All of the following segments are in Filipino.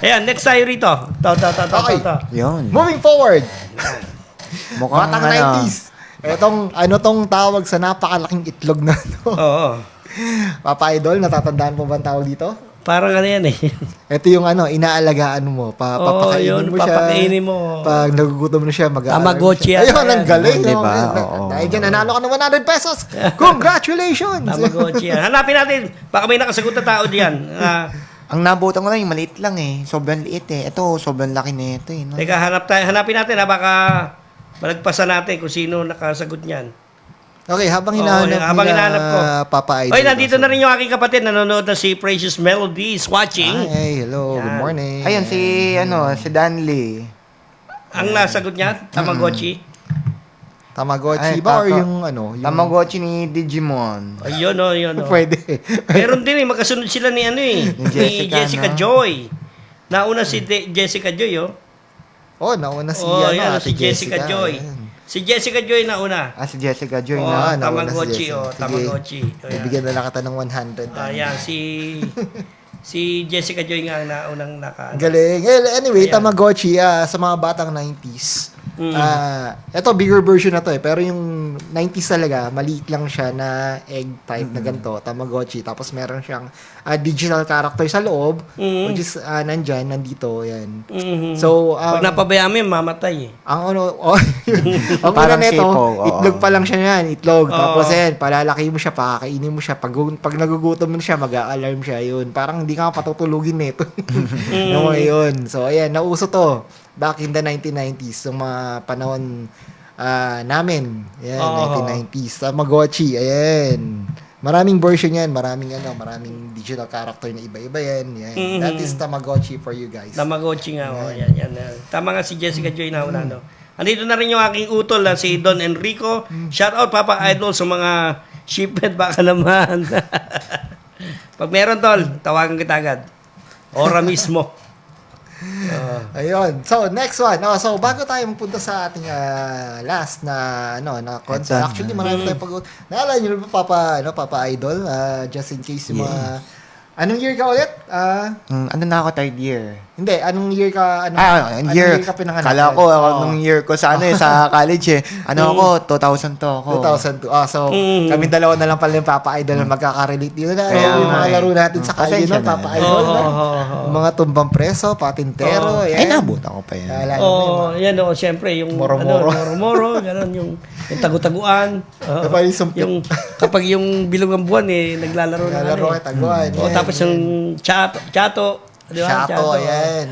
Ayan, next tayo rito. Okay. Yun. Moving forward. Mukhang Batang 90s. Tong tawag sa napakalaking itlog na to. Oo. Papa Idol, natatandaan po ba ang tawag dito? Parang ano yan eh. Ito yung inaalagaan mo. Papakainin yun, mo siya. papakainin mo. Pag nagugutom na siya, mag-aaral Tamagotchi siya. yan. Ayun, ang galing. Diba? Dahil dyan, nanalo ka ng 100 pesos. Congratulations! Tamagotchi yan. Hanapin natin. Baka may nakasagot na tao diyan. Ang nabutan ko lang, yung maliit lang eh. Sobrang liit eh. Ito, sobrang laki na ito eh. No? Teka, hanapin natin ha. Baka malagpasan natin kung sino nakasagot niyan. Okay, habang hinahanap ko. Papa Idol. Oy, nandito na rin yung aking kapatid. Nanonood na si Precious Melodies watching. Hey, hello. Yan. Good morning. Ayun, si Danley. Ang nasagot niya, Tamagotchi. Tamagotchi Ay, ba or tata- yung Yung... Tamagotchi ni Digimon. Ayun yun. Pwede. Meron din magkasunod sila ni ni Jessica no? Joy. Nauna si Jessica Joy, oh. Oh, nauna si si Ate Jessica Joy. Ayan. Si Jessica Joy nauna. Si Jessica Joy Oh, na. nauna Tamagotchi, si Jessica. Sige. Tamagotchi. Bibigyan na lang kita ng 100. Ayan, si Jessica Joy nga ang naunang Galing. Anyway, Ayan. Tamagotchi, sa mga batang 90s. Ito, bigger version na to eh. Pero yung 90s talaga, maliit lang siya na egg type na ganito, Tamagotchi. Tapos meron siyang digital character sa loob, which is nandito, yan. So, pag napabayaan mo yun, mamatay eh. ang ang una Parang nito, sipog, oo. itlog pa lang siya yan, itlog. Oo. Tapos yan, palalaki mo siya, pakakainin mo siya. Pag nagugutom mo siya, mag-a-alarm siya, yun. Parang hindi ka patutulugin nito. Yung mga yun. So, ayan, nauso to. Back in the 1990s, yung mga panahon namin. Ayan, Oo. 1990s. Tamagotchi, ayan. Maraming version yan, maraming digital character na iba-iba yan. Yan. That is Tamagotchi for you guys. Tamagotchi nga, oh. Yan. Tama nga si Jessica Joy nauna, no? Andito na rin yung aking utol na si Don Enrico. Shout out, Papa Idol, sa mga shipment baka naman. Pag meron, tol, tawagan kita agad. Ora mismo. Ayun. So, next one. So, bago tayo mapunta sa ating last na concert. Actually, marami tayong pag- Naalala niyo ba, Papa Idol? Just in case yung mga... Anong year ka ulit? Ano na ako, third year? Hindi, anong year ka... Year. ka pinanganak? Kala ko, nung year ko sa sa college eh. Ako, 2000 to ako. 2002. So, kami dalawa na lang pala yung Papa Idol na magkaka-relate dito na. Kaya Yung mga nga eh. laro natin sa kalye, Pasensya no? na. Papa Idol. no? Yung mga tumbang preso, patintero. Ay, Yan. nabutan ko pa yan. Naalala mo yun, Oh, yan oh, siyempre yung Moro-moro. moro-moro, ganun yung tagu-taguan. Kapag yung sumpit. Kapag yung bilog ng buwan naglalaro na Nalaro ano, kayo, taguan. Oh, yan, tapos yung chato, di ba? Chato, ayan.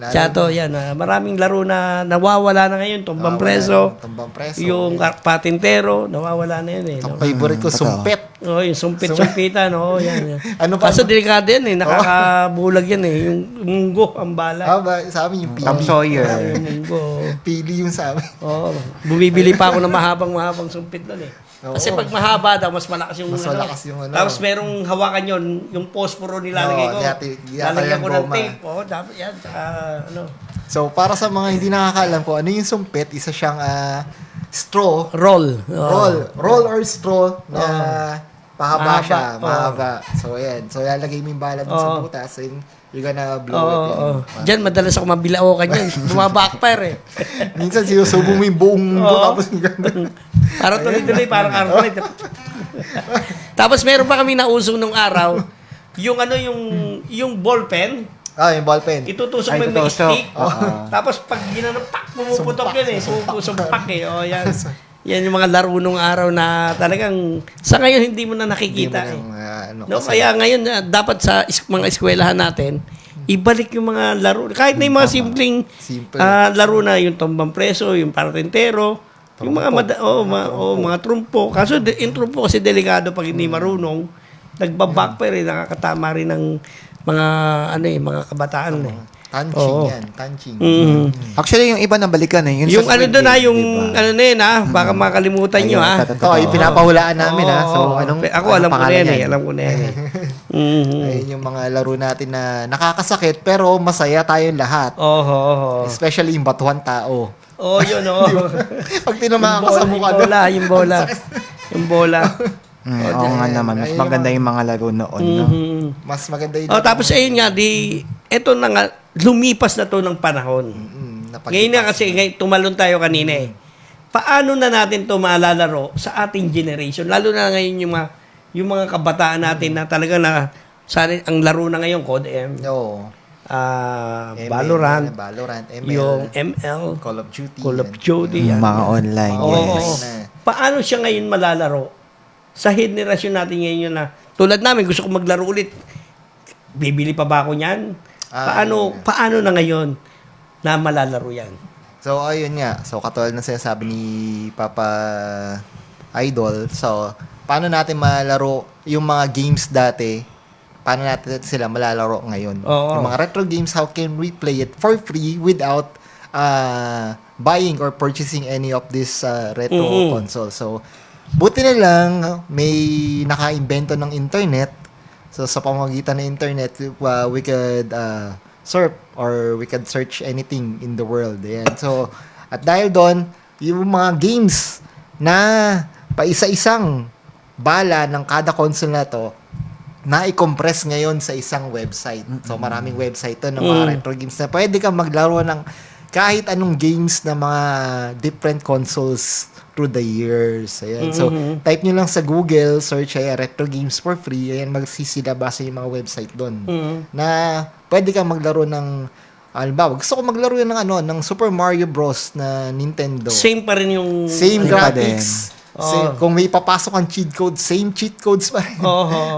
Chato, yan. Maraming laro na nawawala na ngayon, tumbang preso. Tumbang preso. Yung patintero, nawawala na yun eh. Ang No? favorite ko, totoo. sumpet. Oh, yung sumpit-sumpitan, oh, yan. Ano pa? Kaso delikado yan nakakabulag yan eh. Yung munggo, ang bala. Sa amin yung pili. Tom Sawyer. Yung munggo. Pili yung sa amin. Oo. Bumibili pa ako ng mahabang sumpit doon eh. Oo. Kasi pag mahaba daw, mas malakas yung Mas malakas yung ano. Tapos merong hawakan yun, yung posporo nilalagay ko. Oo, Lalagyan ko ng goma. tape. Oo, dapat yan. Tsaka ano. So, para sa mga hindi nakakaalam ko, ano yung sumpit, isa siyang straw. Roll. Oo. Roll or straw na pahaba Mahaba. siya. Oo. Mahaba. So, ayan. So, lalagay mo yung bala dun sa Oo. butas and you're gonna blow Oo, it. oo. Diyan, madalas ako mabilaokan yan. Bumabackfire eh. Minsan, sinusubo mo yung buong mundo, Oo. tapos yung gano'n. Parang tuloy-tuloy, parang arcade. Tapos meron pa kami nausong nung araw, yung yung ballpen, Yung ballpen. itutusok Ay, mo yung may tutusok. stick. Tapos pag ginanong pak, pumuputok yun eh. Sumpak eh. O yan. Yan yung mga laro nung araw na talagang sa ngayon hindi mo na nakikita eh. No, kaya ngayon dapat sa mga eskwelahan natin ibalik yung mga laro. Kahit na yung mga simpleng Simple. laro na yung tumbang preso, yung partintero, yung mga mga trumpo. Kaso yung trumpo kasi delikado pag hindi marunong, nagbabackfire nakakatama rin ng mga mga kabataan eh. Tanching Oo. yan. Tanching. Actually, yung iba nabalikan eh. Yung sa ano Squid doon Game, yung diba? ano na yun baka makalimutan nyo Ayun, Ito, yung pinapahulaan namin So, Ako alam ko na yan eh. Alam ko na yan eh. Ayun yung mga laro natin na nakakasakit pero masaya tayong lahat. Oo. Especially yung batuhan tao. Oh, yun oh. Pag tinamaan ka sa mukha Yung bola. Yung bola. Oo nga naman. Mas maganda yung mga laro noon. No? Mas maganda yun. Tapos ayun nga, eto na nga, lumipas na to ng panahon. Ngayon na kasi, tumalon tayo kanina eh. Paano na natin to malalaro sa ating generation? Lalo na ngayon yung mga kabataan natin na talaga na, sana, ang laro na ngayon, Code M. Oo. Valorant, ML, yung ML, Call of Duty. Call of Duty. Mga online. Oo. Yes. Paano siya ngayon malalaro? Sa henerasyon natin ngayon yun na, tulad namin, gusto ko maglaro ulit. Bibili pa ba ako niyan? Paano na ngayon na malalaro yan? So, ayun nga. So, katulad ng sinasabi ni Papa Idol. So, paano natin malalaro yung mga games dati? Paano natin sila malalaro ngayon? Oo. Yung mga retro games, how can we play it for free without buying or purchasing any of this retro console? So, buti na lang may naka-invento ng internet. So, sa pamamagitan ng internet, we could surf or we could search anything in the world. Ayan. So, at dahil doon, yung mga games na paisa-isang bala ng kada console na to, na-compress ngayon sa isang website. So, maraming website to ng mga retro games na pwede kang maglaro ng kahit anong games na mga different consoles through the years. Ayan. So, type nyo lang sa Google, search retro games for free. Ayan, magsisilabas yung mga website doon. Na pwede kang maglaro ng, halimbawa, gusto ko maglaro yun ng Super Mario Bros. Na Nintendo. Same pa rin yung... Same graphics. Oh. Kung may papasok ang cheat code, same cheat codes pa rin.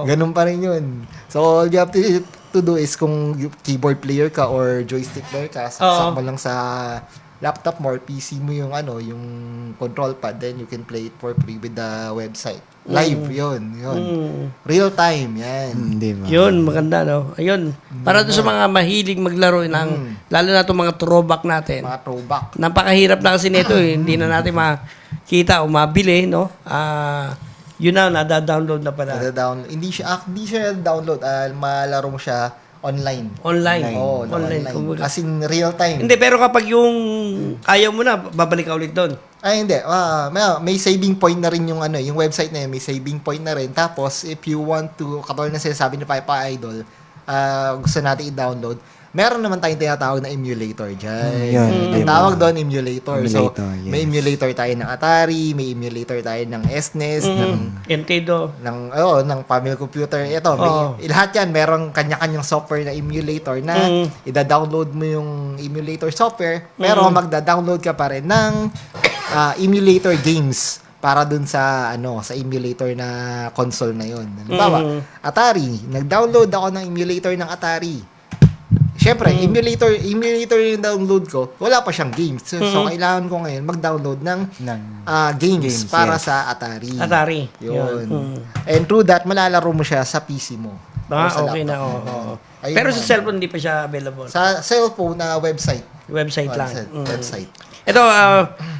Ganun pa rin yun. So, all you have to do is kung keyboard player ka or joystick player ka, saksak mo lang sa laptop mo or PC mo yung yung control pad, then you can play it for free with the website. Live, yun. Real time, yan. Diba? Yun, maganda, no? Ayun. Para doon sa mga mahilig maglaro ng, lalo na itong mga throwback natin. Mga throwback. Napakahirap na kasi nito eh. Hindi na natin makita o mabili, no? Yun na, nada-download na pala. Hindi siya download. Malaro mo siya online. Online. Oo, Online. online. As in real time. Hindi, pero kapag yung ayaw mo na, babalik ka ulit doon. Ay, hindi. May saving point na rin yung yung website na yun. May saving point na rin. Tapos, if you want to, katulad na sinasabi ni Papa Idol, gusto natin i-download, meron naman tayong tinatawag na emulator dyan. Ang tawag doon, emulator. So, Yes. may emulator tayo ng Atari, may emulator tayo ng SNES, ng Nintendo. ng family computer. Ito, lahat yan, merong kanya-kanyang software na emulator na ida-download mo yung emulator software, pero magda-download ka pa rin ng emulator games para dun sa sa emulator na console na yun. Halimbawa, Atari, nag-download ako ng emulator ng Atari. Siyempre, emulator yung download ko, wala pa siyang games. So, kailangan ko ngayon mag-download ng games para sa Atari. Atari. Yun. And through that, malalaro mo siya sa PC mo. Sa Okay na, laptop mo. oo. Ayun Pero na. sa cellphone, hindi pa siya available. Sa cellphone na website. Website lang. Website. Ito,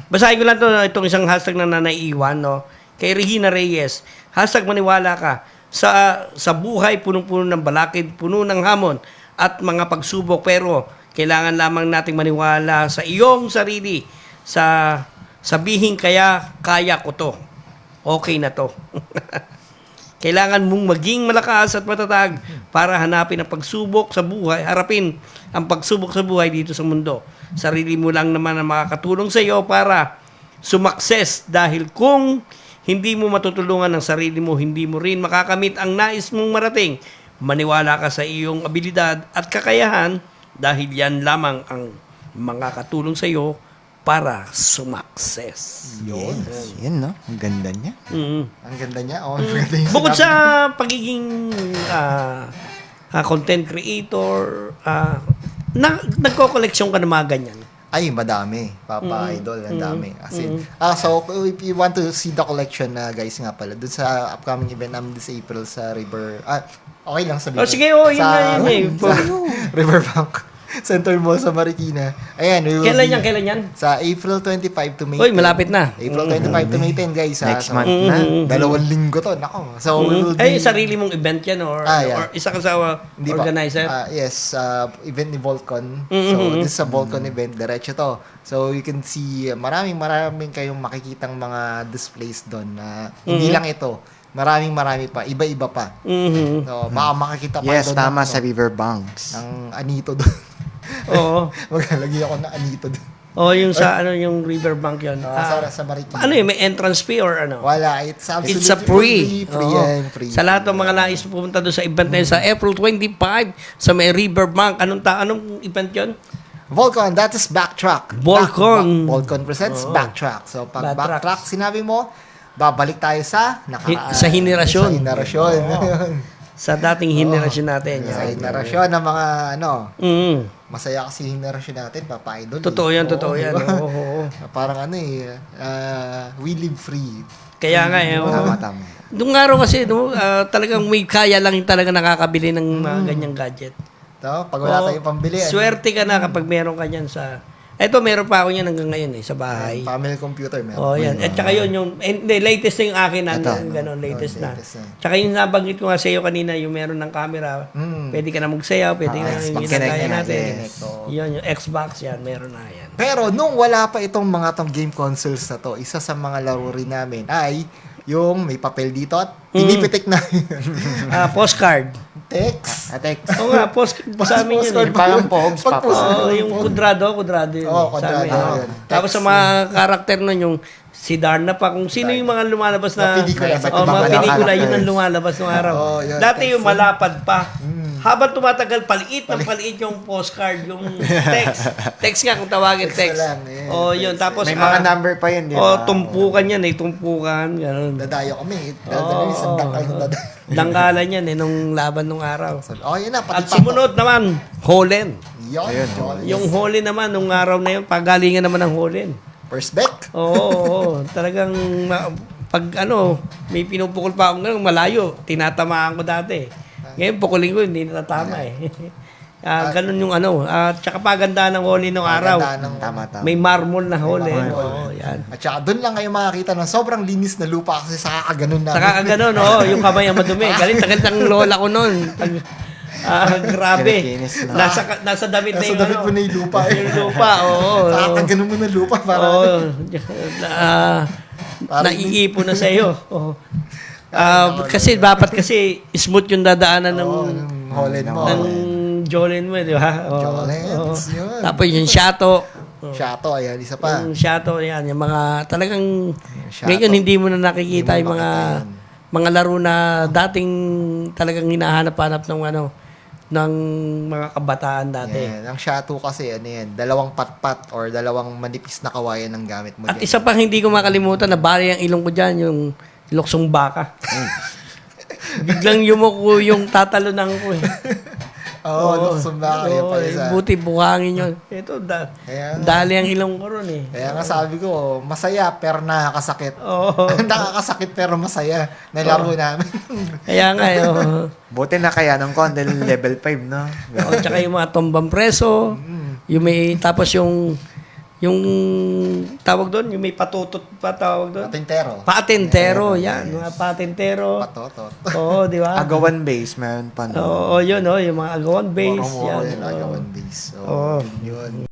basahin ko lang itong isang hashtag na naiiwan, no? Kay Regina Reyes. Hashtag maniwala ka. Sa buhay, punong-puno ng balakid, puno ng hamon, at mga pagsubok, pero kailangan lamang nating maniwala sa iyong sarili, sa sabihin kaya ko to. Okay na to. Kailangan mong maging malakas at matatag para hanapin ang pagsubok sa buhay, harapin ang pagsubok sa buhay dito sa mundo. Sarili mo lang naman ang makakatulong sa iyo para sumakses, dahil kung hindi mo matutulungan ang sarili mo, hindi mo rin makakamit ang nais mong marating. Maniwala ka sa iyong abilidad at kakayahan, dahil yan lamang ang makakatulong sa iyo para sumakses. Yan, no? Ang ganda niya. Ang ganda niya. Maganda yung Bukod sinabi. sa pagiging content creator, nagko-collection ka ng mga ganyan. Ay, madami. Papa Idol, ang dami. As in, so, if you want to see the collection na guys nga pala, dun sa upcoming event namin this April sa River, okay lang sabihin. Sige, yun na yun. Sa Riverbank Center Mall sa Marikina. Ayan. Kailan yan? Sa April 25 to May 10. Uy, malapit na. April 25 to May 10, guys. Next So, month na. 2 linggo to. Nako. So, we will be... Sarili mong event yan or isa ka sa Hindi pa. organizer? Yes, event ni Volcon. So, this is a Volcon event. Diretso to. So, you can see maraming kayong makikitang mga displays doon na hindi lang ito. Marami pa. Iba-iba pa. Mhm. So, baka makakita pa Yes, doon tama ng, sa riverbanks. ng Anito doon. Oo. Maglalagay ako ng Anito doon. Oh, yung sa yung riverbank 'yon. Sa Marikina. Ano yun, may entrance fee or ano? Wala, it's absolutely It's a free. Free Oo. yan, free. Sa lahat ng mga nais pumunta doon sa event na yun, sa April 25 sa may riverbank. Anong event 'yon? Volcon, that is backtrack. Volcon. Volcon presents Oo. backtrack. So, pag Backtrack. backtrack, sinabi mo, babalik tayo sa nakaraan. Sa henerasyon. Sa henerasyon. Sa dating henerasyon natin. Sa Yan. henerasyon ng mga, masaya kasi henerasyon natin, Papa Idol. Totoo yan, Oo, totoo yan. diba? Oo. Parang we live free. Kaya nga, Tama. Nung araw kasi, talagang may kaya lang yung talaga nakakabili ng mga ganyang gadget. So, pag wala tayong pambili. Swerte ka na kapag meron ka yan sa... Eto, meron pa ako yan hanggang ngayon sa bahay. Family computer, meron. Oh, yan. At saka yun, hindi, latest na yung akin. Ganon, latest na. Tsaka yung nabanggit ko nga sa iyo kanina, yung meron ng camera, pwede ka na magsayaw, pwede ka na yung ginagaya natin. Yun, yung Xbox yan, meron na yan. Pero nung wala pa itong mga game consoles na to, isa sa mga laro rin namin ay yung may papel dito at pinipitik na Postcard. text. Oo nga, postcard sa amin yun. Postcard. Parang pogs, Papa. Oo, yung kudrado yun. Oo, sa amin. kudrado, yun. Tapos sa mga karakter nun, yung si Darna pa, kung sino yung mga lumalabas na... Mga pelikula. Mga pelikula, yun ang lumalabas ng araw. Oo, yun. Dati yung malapad pa. Habang tumatagal, paliit yung postcard, yung text. Text nga kung tawagin, text. lang, eh. Oh, yun. Tapos, May mga number pa yun, di oh, ba? tumpukan yan tumpukan. Ganun. Dadayo kami. Dadayo isang dakal na dadayo. Dangkalan yan nung laban nung araw. Oh, yun na. At sumunod naman, Holen. Yun. Yung Holen naman, nung araw na yun, pagalingan naman ng Holen. First back. Oo. Talagang, pag may pinupukol pa akong malayo, tinatamaan ko dati. Ngayon, pukulin ko, hindi natatama eh. Ganun yung tsaka paganda ng Holy nung araw. Tama. May marmol na Holy. Oo, yan. At saka doon lang kayo makakita ng sobrang linis na lupa kasi sa kakaganon namin. Saka ganun, yung kamay ang madumi. Galit ang lola ko noon. Grabe. Kinikinis na. Nasa damit na Nasa yung damit mo na yung lupa. Yung lupa, oo. Sa kakaganon mo ng lupa. Naiipon na sa iyo. Kasi dapat smooth yung dadaanan ng Holen mo. ng Jolene mo, di ba? Jolens, yun. Tapos yung Shato. Shato, ayan, isa pa. Yung Shato, yan. Yung mga talagang Shato. ngayon hindi mo na nakikita Hindi mo yung mga makita mga laro na dating talagang hinahanap-hanap ng mga kabataan dati. Yan. Ang Shato kasi, dalawang patpat or dalawang manipis na kawayan ang gamit mo At dyan. isa pang hindi ko makalimutan na bali ang ilong ko dyan, yung luksong baka. Biglang yumuko yung tatalunan ko eh. luksong baka. Yan pala isa. Buti buhangin yun. Ito, Kaya nga. dali ang ilong ko ron eh. Kaya nga sabi ko, masaya pero nakakasakit. Oo. Nakakasakit pero masaya na laro namin. Kaya nga, Buti na kaya nung ko, level 5, no? tsaka yung mga tombang preso, yung may, tapos yung tawag doon, yung may patutot pa tawag doon. Patintero. Patintero, yan. Mga patintero. Patotot. Oo, di ba? Agawan base, meron pa, no? Oo, yun, yung mga agawan base. Moro-moro Yan. yun, agawan base. So, Oo. yun.